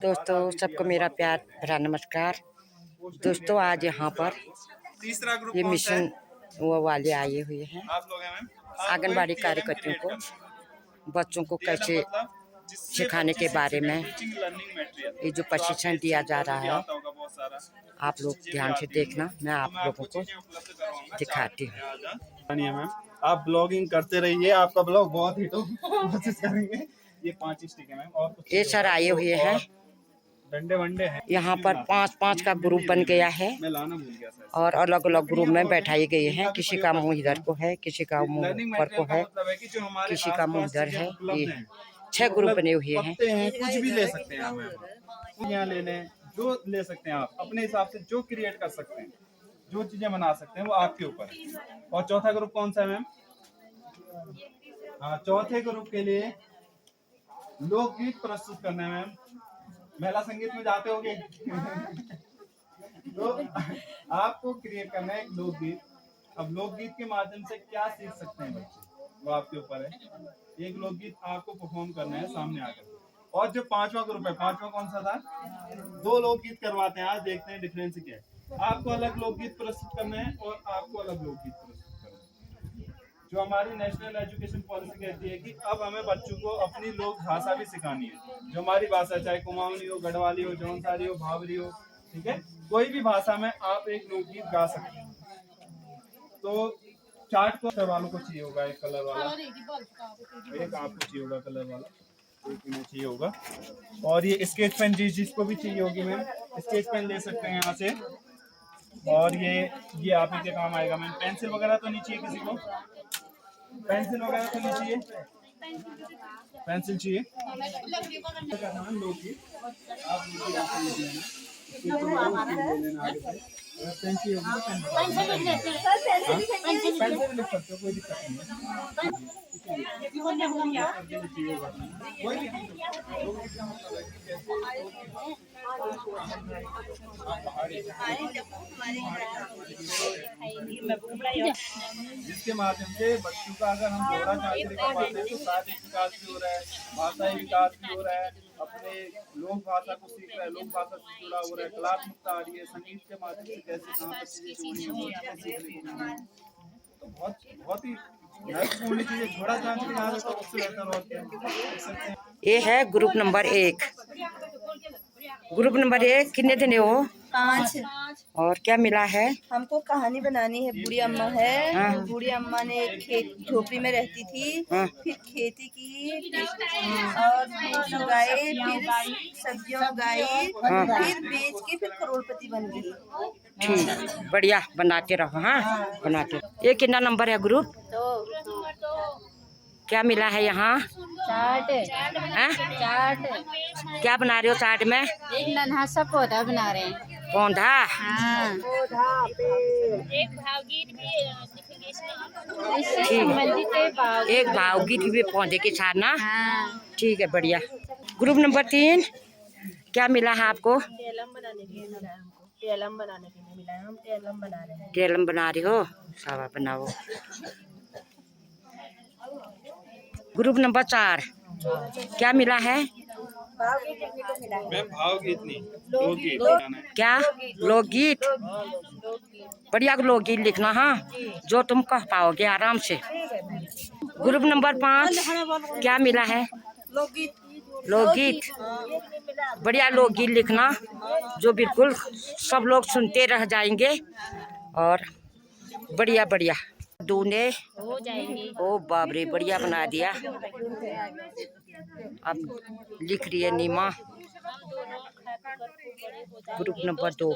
दोस्तों सबको मेरा प्यार भरा नमस्कार। दोस्तों आज यहाँ पर तीसरा ग्रुप ये कौन सा है? मिशन वो वाले आए हुए हैं। आप लोग हैं मैम। आंगनबाड़ी कार्यकर्तियों को बच्चों को कैसे सिखाने के बारे में ये जो प्रशिक्षण दिया जा रहा है, आप लोग ध्यान से देखना। मैं आप लोगों को दिखाती हूँ। मैम आप ब्लॉगिंग करते रहिए, आपका ब्लॉग बहुत हिट हो कोशिश करेंगे। ये 5 स्टिक है मैम। और ये सर आए हुए हैं, डंडे वंडे हैं। यहाँ पर 5-5 का ग्रुप बन गया है मैं लाना भूल गया सर। और अलग अलग ग्रुप में बैठाए गए हैं। किसी का मुंह इधर को है, किसी का मुंह ऊपर को है, किसी का मुंह इधर है। ये 6 ग्रुप बने हुए हैं। कुछ भी ले सकते हैं आप यहाँ ले लें, जो ले सकते हैं आप अपने हिसाब से, जो क्रिएट कर सकते हैं, जो चीजें बना सकते हैं वो आपके ऊपर है। और चौथा ग्रुप कौन सा है मैम? हाँ, चौथे ग्रुप के लिए लोकगीत प्रस्तुत करना है मैम। महिला संगीत में जाते होंगे तो आपको क्रिएट करना है एक लोकगीत। अब लोकगीत के माध्यम से क्या सीख सकते हैं बच्चे, वो आपके ऊपर है। एक लोकगीत आपको परफॉर्म करना है सामने आकर। और जो 5वां ग्रुप है, 5वां कौन सा था? 2 लोकगीत करवाते हैं। आज देखते हैं डिफरेंस क्या है। आपको अलग लोकगीत प्रस्तुत करना है और आपको अलग लोकगीत प्रस्तुत करना है। जो हमारी नेशनल एजुकेशन पॉलिसी कहती है कि अब हमें बच्चों को अपनी लोक भाषा भी सिखानी है। जो हमारी भाषा, चाहे कुमाऊनी हो, गढ़वाली हो, जौनसारी हो, भावरी हो, ठीक है, कोई भी भाषा में आप एक लोकगीत गा सकते हैं। तो चार्ट को वालों को चाहिए होगा एक कलर वाला, एक आपको चाहिए होगा कलर वाला, एक में चाहिए होगा। और ये स्केच पेन जिसको भी चाहिए होगी मैम, स्केच पेन ले सकते हैं यहाँ से। और ये आप ही के काम आएगा मैम। पेंसिल वगैरह तो नहीं चाहिए किसी को? पेंसिल वगैरह तो नहीं चाहिए? पेंसिल चाहिए। पेंसिल लिख सकते हो, कोई दिक्कत नहीं है। जिसके माध्यम से बच्चों का, अगर हम दोहरा चाकरी करवाते हैं तो शारीरिक विकास भी हो रहा है, भाषाई विकास भी हो रहा है, अपने लोक भाषा को सीख रहा है, लोक भाषा से जुड़ा हो रहा है, कलात्मकता आ रही है, संगीत के माध्यम से कैसे कहाँ पर चीजें जोड़नी है, तो बहुत ही महत्वपूर्ण चीजें। थोड़ा जानकारी आ रहा है उससे बेहतर और क्या। ये है ग्रुप नंबर 1। ग्रुप नंबर 1 कितने दिन हो? 5। और क्या मिला है? हमको कहानी बनानी है। बूढ़ी अम्मा है। हाँ। बूढ़ी अम्मा ने झोपड़ी में रहती थी। हाँ। फिर खेती की और दूध उगाए, फिर सब्जियां उगाई। हाँ। फिर बेच के फिर करोड़पति बन गई। ठीक, बढ़िया, बनाते रहो। हाँ, बनाते रहो। ये कितना नंबर है ग्रुप? 2। क्या मिला है यहाँ? चाट। हाँ? चाट। क्या बना रहे हो चाट में? एक नन्हा सा पौधा बना रहे हैं। पौधा? हाँ। एक भावगीत भी ठीक है, एक भावगीत भी पौधे के साथ ना। हाँ। ठीक है, बढ़िया। ग्रुप नंबर 3 क्या मिला है आपको? टेलम बनाने के लिए मिला है हमको। टेलम बनाने के लिए मिला है। हम टेलम बना रहे हैं। टेलम बना रही हो? सावा बनाओ। ग्रुप नंबर 4 क्या मिला है? मैम भावगीत नहीं, लोकगीत। क्या? लोकगीत? बढ़िया लोकगीत लिखना। हाँ, जो तुम कह पाओगे आराम से। ग्रुप नंबर 5 क्या मिला है? लोकगीत। बढ़िया लोकगीत लिखना, जो बिल्कुल सब लोग सुनते रह जाएंगे। और बढ़िया बढ़िया दूने हो जाएंगे। ओ बाप रे, बढ़िया बना दिया। अब लिख रही है नीमा। ग्रुप नंबर 2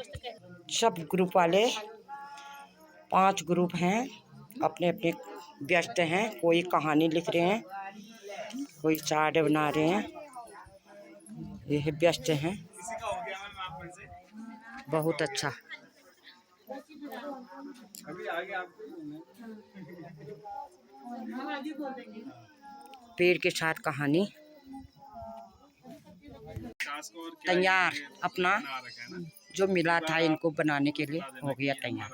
सब ग्रुप वाले 5 ग्रुप हैं, अपने अपने व्यस्त हैं। कोई कहानी लिख रहे हैं, कोई चार्ट बना रहे हैं। ये व्यस्त हैं। बहुत अच्छा। अभी आगे आपको पेड़ के साथ कहानी तैयार। अपना जो मिला था इनको बनाने के लिए हो गया तैयार।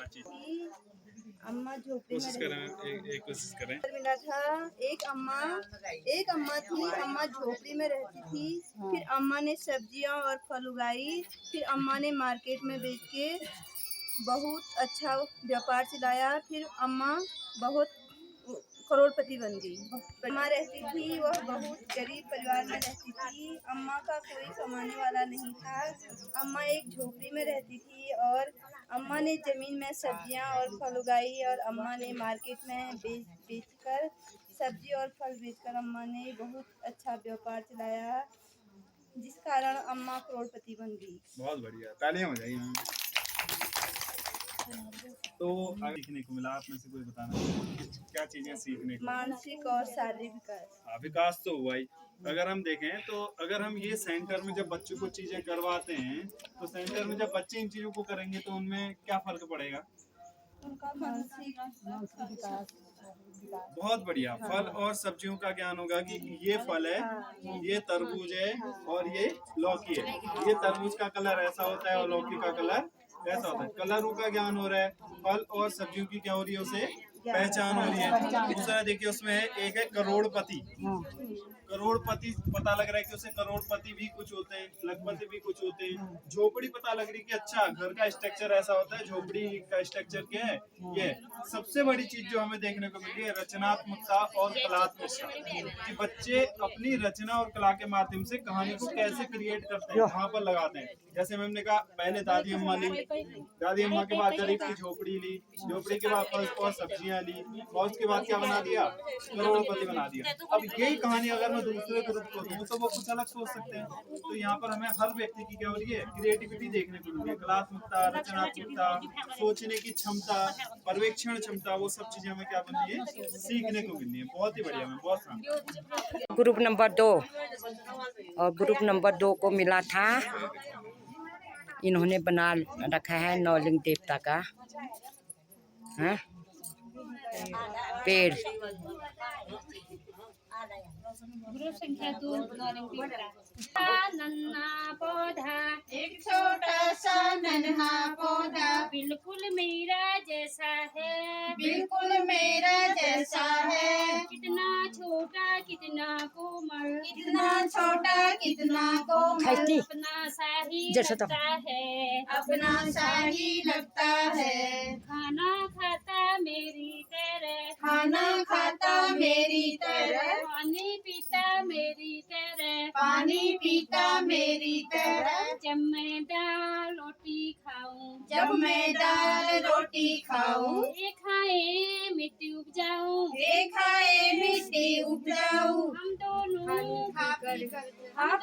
अम्मा झोपड़ी कोशिश में करें, एक कोशिश करें। मिला था। एक अम्मा थी। अम्मा झोपड़ी में रहती थी। फिर अम्मा ने सब्जियां और फल उगाई। फिर अम्मा ने मार्केट में बेच के बहुत अच्छा व्यापार चलाया। फिर अम्मा बहुत करोड़पति बन गई। अम्मा रहती थी, वह बहुत गरीब परिवार में रहती थी। अम्मा का कोई कमाने वाला नहीं था। अम्मा एक झोपड़ी में रहती थी और अम्मा ने जमीन में सब्जियां और फल उगाई और अम्मा ने मार्केट में बेचकर सब्जी और फल बेचकर अम्मा ने बहुत अच्छा व्यापार चलाया, जिस कारण अम्मा करोड़पति बन गई। बहुत बढ़िया, तालियां हो जाएगी। तो आगे सीखने को मिला, आप में से कोई बताना क्या चीजें सीखने को? मानसिक और शारीरिक विकास। विकास तो हुआ ही। अगर हम देखें तो अगर हम ये सेंटर में जब बच्चों को चीजें करवाते हैं तो सेंटर में जब बच्चे इन चीजों को करेंगे तो उनमें क्या फर्क पड़ेगा? उनका मानसिक विकास। बहुत बढ़िया। फल और सब्जियों का ज्ञान होगा कि ये फल है, ये तरबूज है और ये लौकी है। ये तरबूज का कलर ऐसा होता है और लौकी का कलर ऐसा होता है। कलरों का ज्ञान हो रहा है। फल और सब्जियों की क्या हो रही है, उसे पहचान हो रही है। दूसरा देखिए उसमें है, एक है करोड़पति। करोड़पति पता लग रहा है कि उसे करोड़पति भी कुछ होते हैं, लखपति भी कुछ होते हैं। झोपड़ी पता लग रही है कि अच्छा घर का स्ट्रक्चर ऐसा होता है, झोपड़ी का स्ट्रक्चर क्या है ये। सबसे बड़ी चीज जो हमें देखने को मिली है रचनात्मकता और कलात्मकता, कि बच्चे अपनी रचना और कला के माध्यम से कहानी को कैसे क्रिएट करते हैं, वहाँ पर लगाते हैं। जैसे मैम ने कहा पहले दादी अम्मा ली, दादी अम्मा के बाद गरीब की झोपड़ी ली, झोपड़ी के बाद फल और सब्जियां ली और उसके बाद क्या बना दिया, करोड़पति बना दिया। अब यही कहानी अगर मैं दूसरे ग्रुप को दूं तो वो कुछ अलग सोच सकते हैं। तो यहाँ पर हमें हर व्यक्ति की क्या हो रही है, क्रिएटिविटी देखने को मिली है। कलात्मकता, रचनात्मकता, सोचने की क्षमता, पर्यवेक्षण क्षमता, वो सब चीजें हमें क्या बन रही है, सीखने को मिल रही है। बहुत ही बढ़िया, मैं बहुत शानदार। ग्रुप नंबर 2 और ग्रुप नंबर 2 को मिला था, इन्होंने बना रखा है नौलिंग देवता का है पेड़। ग्रुप संख्या 2 नन्हा पौधा, एक छोटा सा नन्हा पौधा बिल्कुल मेरा जैसा है, बिल्कुल मेरा जैसा है। कितना छोटा कितना कोमल, कितना छोटा कितना कोमल, अपना सा ही जैसा तो। लगता है, अपना सा ही लगता है। खाना खाता मेरी तरह, खाना खाता मेरी तरह, पानी पीता मेरी तरह, पानी पीता मेरी तरह। जब मैं दाल रोटी खाऊं, जब मैं दाल रोटी खाऊं, ये खाए मिट्टी उपजाऊं, ये खाए मिट्टी उपजाऊं। हम दोनों खा पी कर, हम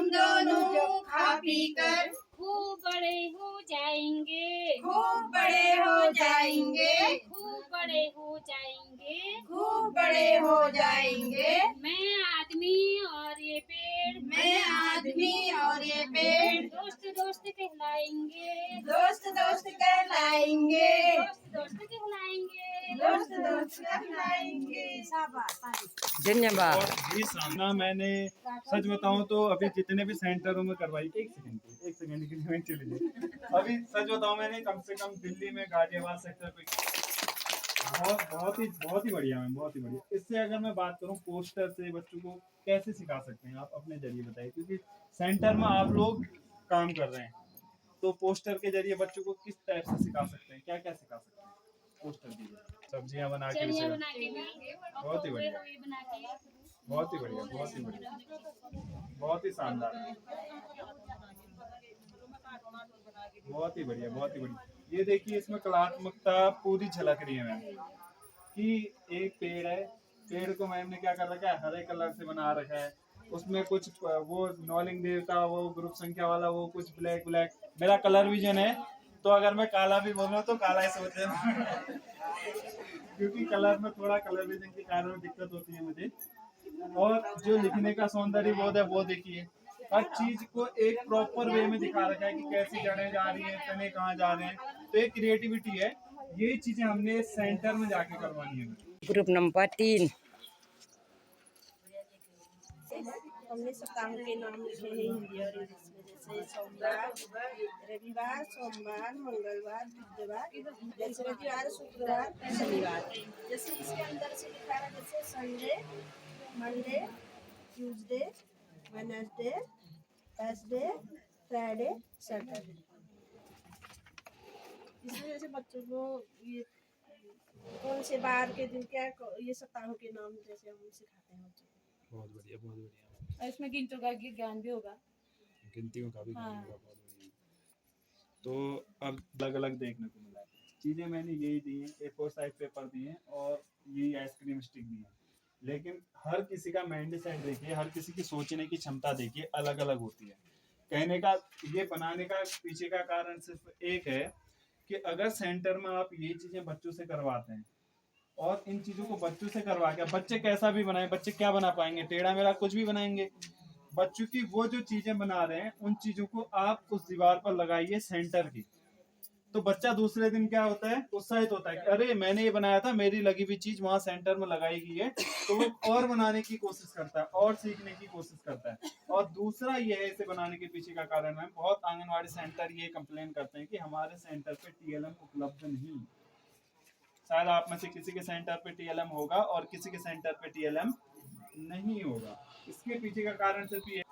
दोनों खा पी कर खूब बड़े हो जाएंगे, खूब बड़े हो जाएंगे, खूब बड़े हो जाएंगे, खूब बड़े हो जाएंगे। मैं आदमी और ये पेड़, मैं आदमी और ये पेड़ दोस्त दोस्त कहलाएंगे, दोस्त दोस्त कहलाएंगे, दोस्त दोस्त कहलाएंगे, दोस्त दोस्त कहलाएंगे। धन्यवाद। और ये सामना मैंने सच बताऊं तो अभी जितने भी सेंटरों में करवाई, एक सेकंड के लिए मैं चले जाए। अभी सच बताऊं मैंने कम से कम दिल्ली में गाजियाबाद सेक्टर पे बहुत ही बढ़िया है, बहुत ही बढ़िया। इससे अगर मैं बात करूं पोस्टर से बच्चों को कैसे सिखा सकते हैं, आप अपने जरिए बताइए, क्योंकि सेंटर में आप लोग काम कर रहे हैं तो पोस्टर के जरिए बच्चों को किस टाइप से सिखा सकते हैं, क्या क्या सिखा सकते हैं? पोस्टर दीजिए। सब्जियां बना के, चलिए बना के भी, बहुत ही बढ़िया, बना के, बहुत ही बढ़िया, बहुत ही बढ़िया, बहुत ही शानदार, बहुत ही बढ़िया, बहुत ही बढ़िया। ये देखिए इसमें कलात्मकता पूरी झलक रही है मैम, कि एक पेड़ है, पेड़ को मैम ने क्या कर रखा है, हरे कलर से बना रखा है। उसमें कुछ वो नौलिंग देवता, वो ग्रुप संख्या वाला, वो कुछ ब्लैक ब्लैक। मेरा कलर विजन है तो अगर मैं काला भी बोलूँ तो काला ही सोच लेना क्योंकि कलर में थोड़ा कलर विजन के कारण दिक्कत होती है मुझे। और जो लिखने का सौंदर्य बोध है वो देखिए, हर चीज को एक प्रॉपर वे में दिखा रखा है कि कैसी जड़ें जा रही हैं, तने कहाँ जा रहे हैं। तो एक क्रिएटिविटी है, ये चीजें हमने सेंटर में जाके करवानी है। ग्रुप नंबर 3 हमने सप्ताह के नाम लिखे हैं हिंदी और इंग्लिश में, जैसे सोमवार, रविवार, सोमवार, मंगलवार, बुधवार, बृहस्पतिवार, शुक्रवार, शनिवार। जैसे इसके अंदर से लिखा है जैसे Sunday, Monday, Tuesday, Wednesday, Thursday, Friday, Saturday. इसमें जैसे बच्चों को ये कौन से बार के दिन क्या ये सप्ताहों के नाम जैसे हम सिखाते हैं बच्चों को। बहुत बढ़िया, बहुत बढ़िया। और इसमें गिनतियों का ज्ञान भी होगा। गिनतियों का भी ज्ञान हाँ। होगा, बहुत बढ़िया। तो अब अलग अलग देखने को मिला है। चीज़ें मैंने यही दी हैं, A4 साइज पेपर दिए हैं और यही आइसक्रीम स्टिक दी है। लेकिन हर किसी का माइंड सेट देखिए, हर किसी की सोचने की क्षमता देखिए अलग अलग होती है। कहने का ये बनाने का पीछे का कारण सिर्फ एक है कि अगर सेंटर में आप ये चीज़ें बच्चों से करवाते हैं और इन चीज़ों को बच्चों से करवा के बच्चे कैसा भी बनाए, बच्चे क्या बना पाएंगे, टेढ़ा मेढ़ा कुछ भी बनाएंगे। बच्चों की वो जो चीजें बना रहे हैं उन चीजों को आप उस दीवार पर लगाइए सेंटर की, तो बच्चा दूसरे दिन क्या होता है, उत्साहित होता है कि अरे मैंने ये बनाया था, मेरी लगी हुई चीज वहां सेंटर में लगाई गई है, तो वो और बनाने की कोशिश करता है और सीखने की कोशिश करता है। और दूसरा ये है इसे बनाने के पीछे का कारण है, बहुत आंगनवाड़ी सेंटर ये कंप्लेन करते हैं कि हमारे सेंटर पे TLM उपलब्ध नहीं। शायद आप में से किसी के सेंटर पे TLM होगा और किसी के सेंटर पे TLM नहीं होगा। इसके पीछे का कारण सिर्फ ये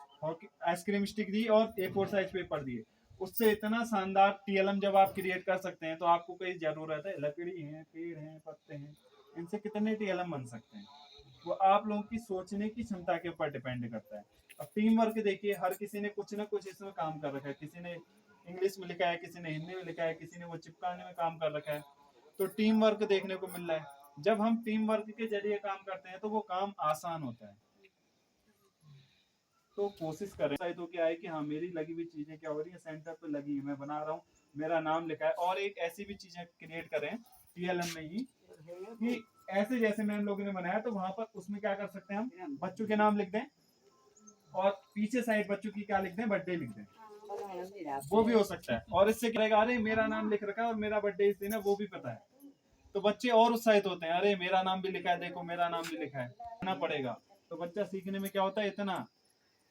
आइसक्रीम स्टिक दी और A4 साइज पेपर दिए, उससे इतना शानदार TLM जब आप क्रिएट कर सकते हैं तो आपको कोई जरूरत है, लकड़ी है, पेड़ है, पत्ते हैं, इनसे कितने TLM बन सकते हैं। वो आप लोगों की सोचने की क्षमता के ऊपर डिपेंड करता है। अब टीम वर्क देखिए, हर किसी ने कुछ ना कुछ इसमें काम कर रखा है, किसी ने इंग्लिश में लिखा है, किसी ने हिंदी में लिखा है, किसी ने वो चिपकाने में काम कर रखा है, तो टीम वर्क देखने को मिल रहा है। जब हम टीम वर्क के जरिए काम करते हैं तो वो काम आसान होता है। तो कोशिश करें तो क्या है कि हाँ मेरी लगी हुई चीजें क्या हो रही है, सेंटर पे लगी है, मैं बना रहा हूँ, मेरा नाम लिखा है। और एक ऐसी भी चीजें क्रिएट करें TLM में ही कि ऐसे जैसे मैम लोगों ने बनाया, तो वहां पर उसमें क्या कर सकते हैं, हम बच्चों के नाम लिख दें और पीछे साइड बच्चों की क्या लिख दें, बर्थडे लिख दें, वो भी हो सकता है। और इससे क्या रहेगा, अरे मेरा नाम लिख रखा है और मेरा बर्थडे इस दिन है, वो भी पता है, तो बच्चे और उत्साहित होते हैं, अरे मेरा नाम भी लिखा है, देखो मेरा नाम भी लिखा है, पढ़ना पड़ेगा। तो बच्चा सीखने में क्या होता है, इतना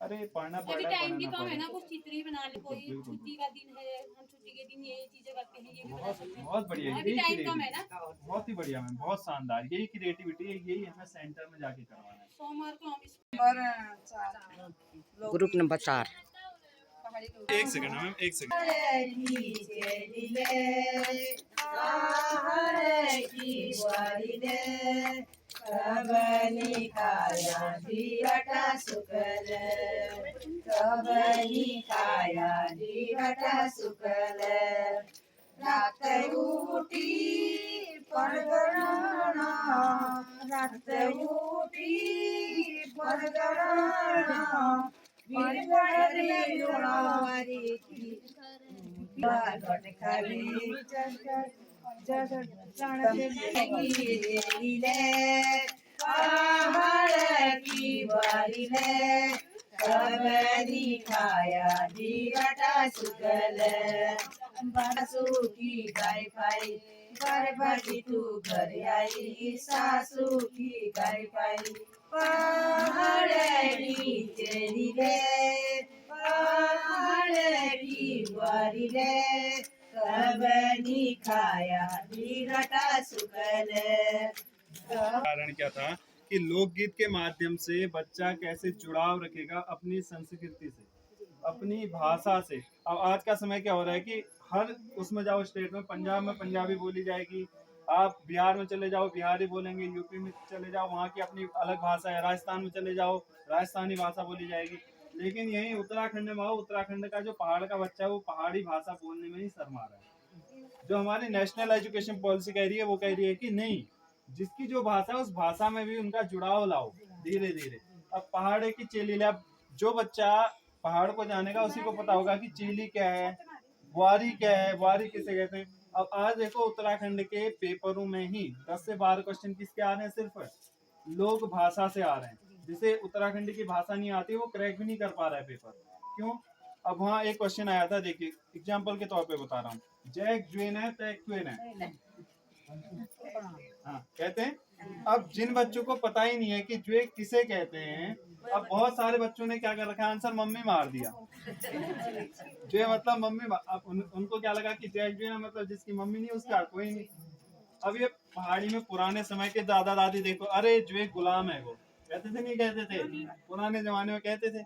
अरे पढ़ना अभी पड़ेगा, टाइम की पढ़ना कम है ना, पड़ेगा। कुछ चित्र ही बना ले, कोई बिल्कुल, छुट्टी का दिन है, हम छुट्टी के दिन ये चीजें करते हैं, ये भी बना बहुत सकते हैं। बहुत बढ़िया, अभी यही टाइम कम है क्रिएटिविटी, ना। बहुत ही बढ़िया मैम, बहुत शानदार, यही क्रिएटिविटी है, यही हमें सेंटर में जाके करवाना है। सोमवार को हम इस ग्रुप नंबर 4। एक सेकंड मैम, एक सेकंड। कबनी खाया दिवटा सुकल, कबनी खाया दिवटा सुकल, रात उठी परगणना, रात उठी परगणना, बिरबड़ी उड़ारी की बागट खाली पहाड़ की बारी है, कबनी खाया दिवटा सुकल, बासु की गाय पाई बरबटी तू घर आई, सासू की गाय पाई पहाड़ नीचे रे, पहाड़ की बारी रे, कबनी खाया दिवटा सुकल। कारण क्या था कि लोकगीत के माध्यम से बच्चा कैसे जुड़ाव रखेगा अपनी संस्कृति से, अपनी भाषा से। अब आज का समय क्या हो रहा है कि हर उसमें जाओ स्टेट में, पंजाब में पंजाबी बोली जाएगी, आप बिहार में चले जाओ बिहारी बोलेंगे, यूपी में चले जाओ वहाँ की अपनी अलग भाषा है, राजस्थान में चले जाओ राजस्थानी भाषा बोली जाएगी। लेकिन यही उत्तराखंड में आओ, उत्तराखंड का जो पहाड़ का बच्चा है वो पहाड़ी भाषा बोलने में ही शर्मा रहा है। जो हमारी नेशनल एजुकेशन पॉलिसी कह रही है वो कह रही है कि नहीं, जिसकी जो भाषा है उस भाषा में भी उनका जुड़ाव लाओ धीरे धीरे। अब पहाड़ की चेली, अब जो बच्चा पहाड़ को जानेगा उसी को पता होगा कि चेली क्या है, वारी क्या है, वारी किसे कहते हैं। अब आज देखो उत्तराखंड के पेपरों में ही 10 से 12 क्वेश्चन किसके आ रहे हैं, सिर्फ लोक भाषा से आ रहे हैं। जिसे उत्तराखंड की भाषा नहीं आती वो क्रैक भी नहीं कर पा रहा है पेपर। क्यों? अब वहाँ एक क्वेश्चन आया था, देखिए एग्जाम्पल के तौर पे बता रहा हूँ, जैक ज्वेन है तैक क्वेन है, हाँ कहते हैं। अब जिन बच्चों को पता ही नहीं है कि ज्वे किसे कहते हैं अब बहुत सारे बच्चों ने क्या कर रखा है, आंसर मम्मी मार दिया। जो मतलब मम्मी अब उनको क्या लगा कि जय जो है मतलब जिसकी मम्मी नहीं उसका कोई नहीं। अब ये पहाड़ी में पुराने समय के दादा दादी देखो, अरे जो एक गुलाम है वो कहते थे, नहीं कहते थे, पुराने जमाने में कहते थे।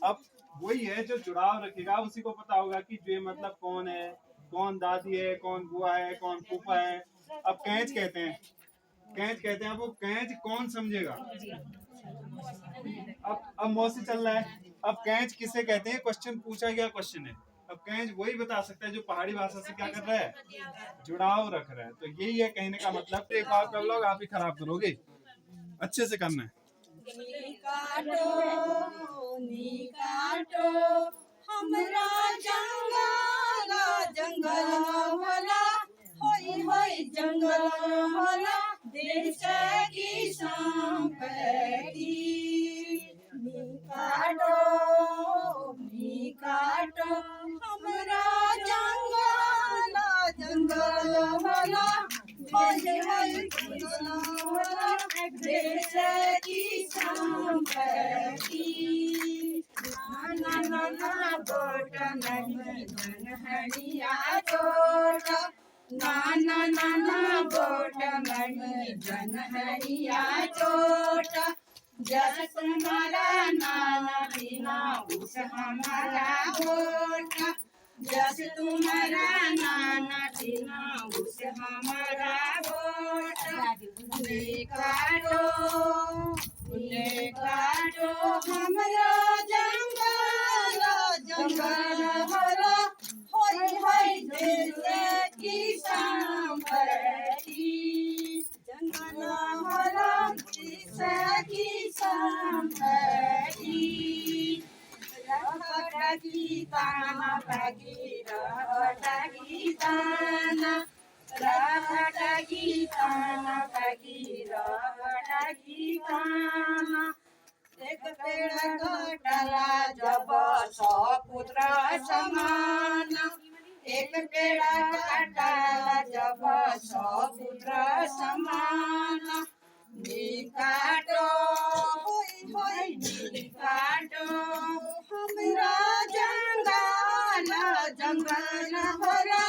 अब वही है जो जुड़ाव रखेगा उसी को पता होगा कि जो मतलब कौन है, कौन दादी है, कौन बुआ है, कौन फूफा है। अब कैच कहते हैं, कैच कहते हैं, अब वो कैच कौन समझेगा। अब मौसी चल रहा है, अब कैच किसे कहते हैं, क्वेश्चन पूछा गया क्वेश्चन है। अब कैच वही बता सकता है जो पहाड़ी भाषा से क्या कर रहा है, जुड़ाव रख रहा है। तो यही है कहने का मतलब। एक बार कर लोग आप ही खराब करोगे, अच्छे से करना है। निकाटो हमरा जंगल जंगल होला, होई होई जंगल होला, देश की संपत्ति। निकाटो निकाटो हमरा जंगल जंगल होला, होई होई जंगल होला, देश की संपत्ति। ना ना ना बोट नहीं जनहरिया चोट, ना ना ना ना बोट नहीं जनहरिया चोट। जस तुम्हारा नाना बिना उस हमारा वोट, जस तुम्हारा नाना बिना उस हमारा वोट। निकालो निकालो हमरा जंगल जंगल होला, होई होई देश की संपत्ति। जंगल होला देश की संपत्ति। रहटगी ताना भागी रहटगी ताना, रहटगी ताना भागी रहटगी ताना। एक पेड़ कटला जब सौ पुत्र समान, एक पेड़ कटला जब सौ पुत्र समान। निकाटो होई होई निकाटो हमरा जंगल जंगल होला,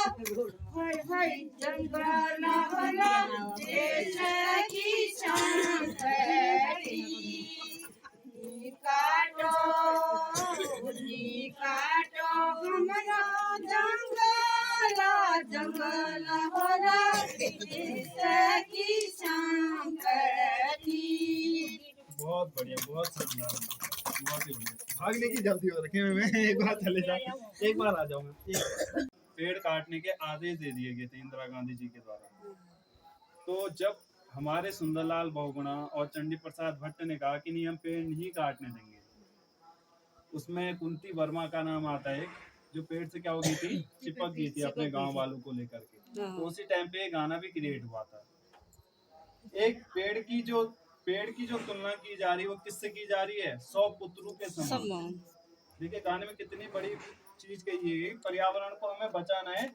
होई होई जंगल होला, देश की संपत्ति। निकाटो निकाटो हमरा जंगल जंगल होला, देश की संपत्ति। बहुत बढ़िया, बहुत शानदार, बहुत ही बढ़िया। भागने की जल्दी हो रखी है, मैं एक बार चले जाऊँ, एक बार आ जाऊँ। पेड़ काटने के आदेश दे दिए गए थे इंदिरा गांधी जी के द्वारा। तो जब हमारे सुंदरलाल बहुगुणा और चंडी प्रसाद भट्ट ने कहा कि नहीं हम पेड़ नहीं काटने देंगे, उसमें कुंती वर्मा का नाम आता है जो पेड़ से क्या हो गई थी, चिपक गई थी अपने गांव वालों को लेकर के। तो उसी टाइम पे गाना भी क्रिएट हुआ था। एक पेड़ की जो तुलना की जा रही है वो किससे की जा रही है, 100 पुत्रों के समान। देखिए गाने में कितनी बड़ी चीज कही है, पर्यावरण को हमें बचाना है।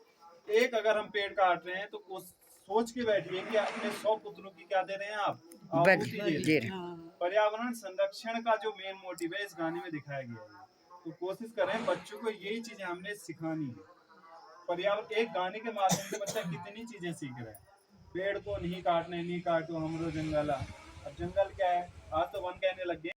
एक अगर हम पेड़ काट रहे हैं तो सोच के बैठिए कि अपने 100 पुत्रों की क्या दे रहे हैं आप, आहुति दे रहे हैं। पर्यावरण संरक्षण का जो मेन मोटिव है इस गाने में दिखाया गया है। तो कोशिश करें बच्चों को यही चीजें हमने सिखानी है। पर्यावरण एक गाने के माध्यम से बच्चा कितनी चीजें सीख रहे हैं। पेड़ को नहीं काटने, नहीं काटो हमरो जंगला। अब जंगल क्या है, आज तो वन कहने लग गए।